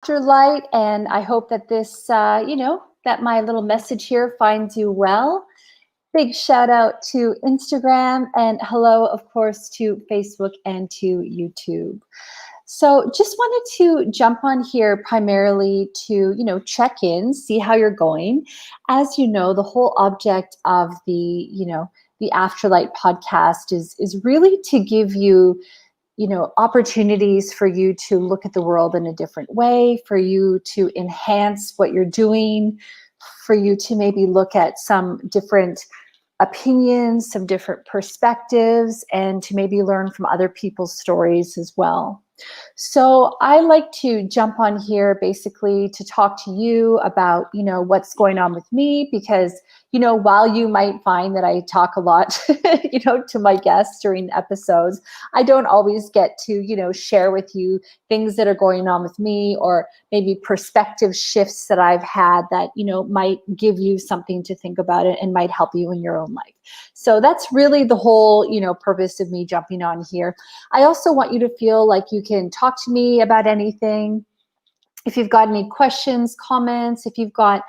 Afterlight, and I hope that that my little message here finds you well. Big shout out to Instagram and hello, of course, to Facebook and to YouTube. So just wanted to jump on here primarily to, check in, see how you're going. As you know, the whole object of the Afterlight podcast is really to give you opportunities for you to look at the world in a different way, for you to enhance what you're doing, for you to maybe look at some different opinions, some different perspectives, and to maybe learn from other people's stories as well. So I like to jump on here basically to talk to you about, what's going on with me because, while you might find that I talk a lot, to my guests during episodes, I don't always get to, share with you things that are going on with me or maybe perspective shifts that I've had that, might give you something to think about it and might help you in your own life. So that's really the whole, purpose of me jumping on here. I also want you to feel like you can talk to me about anything. If you've got any questions, comments, if you've got,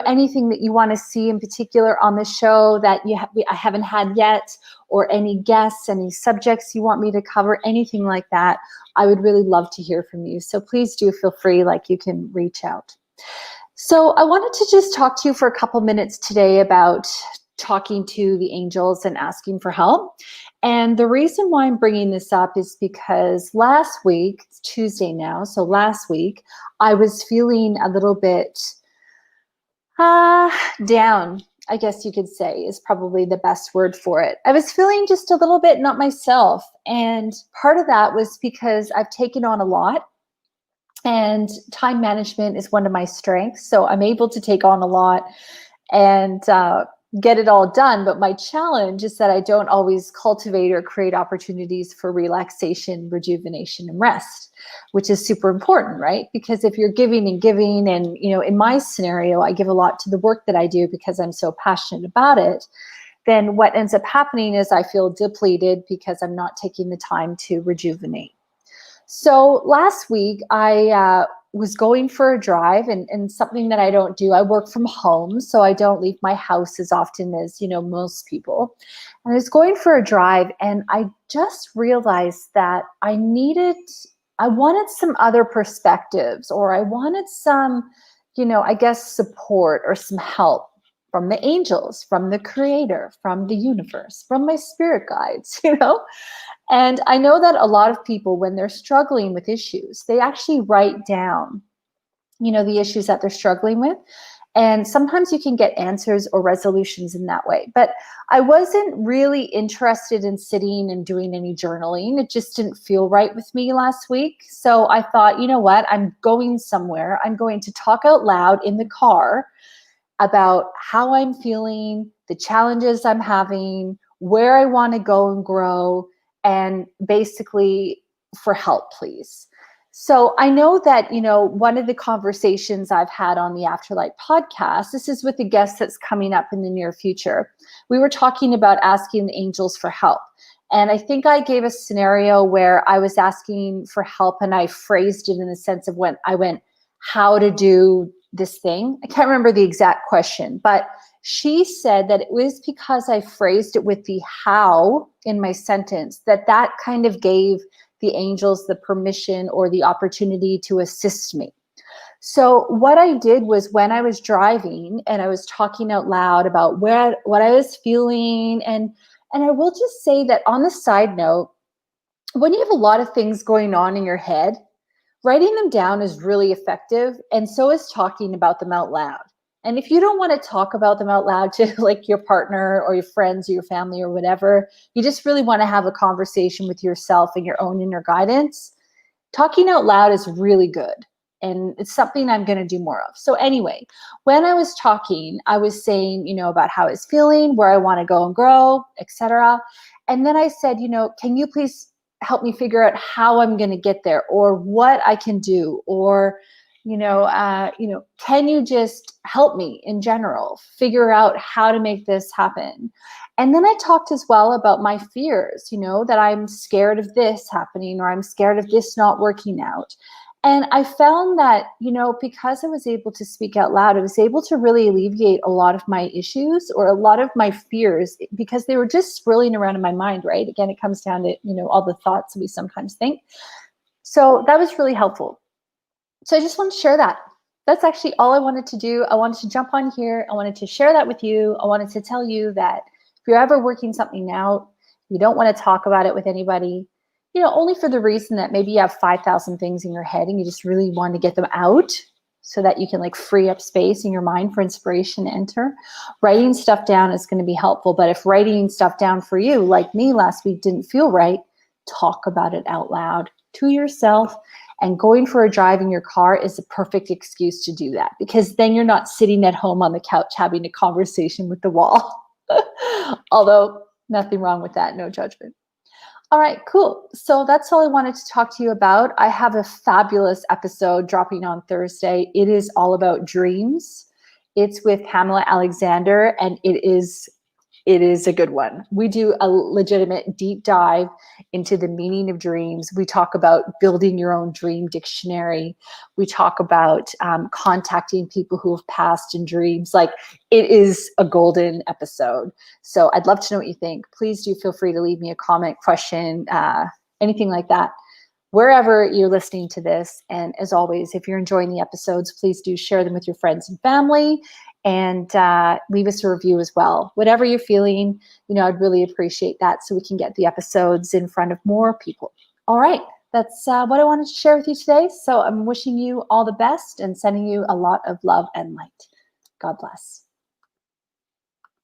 anything that you want to see in particular on the show that I haven't had yet, or any guests, any subjects you want me to cover, anything like that, I would really love to hear from you. So please do feel free, like you can reach out. So I wanted to just talk to you for a couple minutes today about talking to the angels and asking for help. And the reason why I'm bringing this up is because last week, it's Tuesday now, so last week, I was feeling a little bit down, I guess you could say, is probably the best word for it. I was feeling just a little bit not myself. And part of that was because I've taken on a lot. And time management is one of my strengths. So I'm able to take on a lot and get it all done. But my challenge is that I don't always cultivate or create opportunities for relaxation, rejuvenation, and rest, which is super important, right? Because if you're giving and giving, and, in my scenario, I give a lot to the work that I do because I'm so passionate about it, then what ends up happening is I feel depleted because I'm not taking the time to rejuvenate. So last week I was going for a drive and something that I don't do. I work from home, so I don't leave my house as often as, most people. And I was going for a drive and I just realized that I wanted some other perspectives, or I wanted some, I guess support or some help from the angels, from the creator, from the universe, from my spirit guides, And I know that a lot of people, when they're struggling with issues, they actually write down, the issues that they're struggling with. And sometimes you can get answers or resolutions in that way. But I wasn't really interested in sitting and doing any journaling. It just didn't feel right with me last week. So I thought, you know what? I'm going somewhere. I'm going to talk out loud in the car about how I'm feeling, the challenges I'm having, where I want to go and grow, and basically for help, please. So I know that, one of the conversations I've had on the Afterlight podcast, this is with a guest that's coming up in the near future. We were talking about asking the angels for help. And I think I gave a scenario where I was asking for help and I phrased it in the sense of when I went, how to do this thing. I can't remember the exact question, but she said that it was because I phrased it with the how in my sentence, that kind of gave the angels the permission or the opportunity to assist me. So what I did was, when I was driving and I was talking out loud about what I was feeling, and I will just say that on the side note, when you have a lot of things going on in your head, writing them down is really effective, and so is talking about them out loud. And if you don't want to talk about them out loud to like your partner or your friends or your family or whatever, you just really want to have a conversation with yourself and your own inner guidance, talking out loud is really good. And it's something I'm going to do more of. So anyway, when I was talking, I was saying, about how I was feeling, where I want to go and grow, etc. And then I said, can you please help me figure out how I'm going to get there, or what I can do, or can you just help me in general figure out how to make this happen? And then I talked as well about my fears, that I'm scared of this happening, or I'm scared of this not working out. And I found that, because I was able to speak out loud, I was able to really alleviate a lot of my issues or a lot of my fears because they were just swirling around in my mind, right? Again, it comes down to, all the thoughts we sometimes think. So that was really helpful. So I just want to share that. That's actually all I wanted to do. I wanted to jump on here. I wanted to share that with you. I wanted to tell you that if you're ever working something out, you don't want to talk about it with anybody, only for the reason that maybe you have 5,000 things in your head and you just really want to get them out so that you can like free up space in your mind for inspiration to enter. Writing stuff down is going to be helpful. But if writing stuff down for you, like me last week, didn't feel right, talk about it out loud to yourself. And going for a drive in your car is a perfect excuse to do that, because then you're not sitting at home on the couch having a conversation with the wall. Although nothing wrong with that, no judgment. All right, cool. So that's all I wanted to talk to you about. I have a fabulous episode dropping on Thursday. It is all about dreams. It's with Pamela Alexander, and it is a good one. We do a legitimate deep dive into the meaning of dreams. We talk about building your own dream dictionary. We talk about contacting people who have passed in dreams. Like, it is a golden episode. So I'd love to know what you think. Please do feel free to leave me a comment, question, anything like that, wherever you're listening to this. And as always, if you're enjoying the episodes, please do share them with your friends and family. And leave us a review as well. Whatever you're feeling, I'd really appreciate that so we can get the episodes in front of more people. All right, that's what I wanted to share with you today. So I'm wishing you all the best and sending you a lot of love and light. God bless.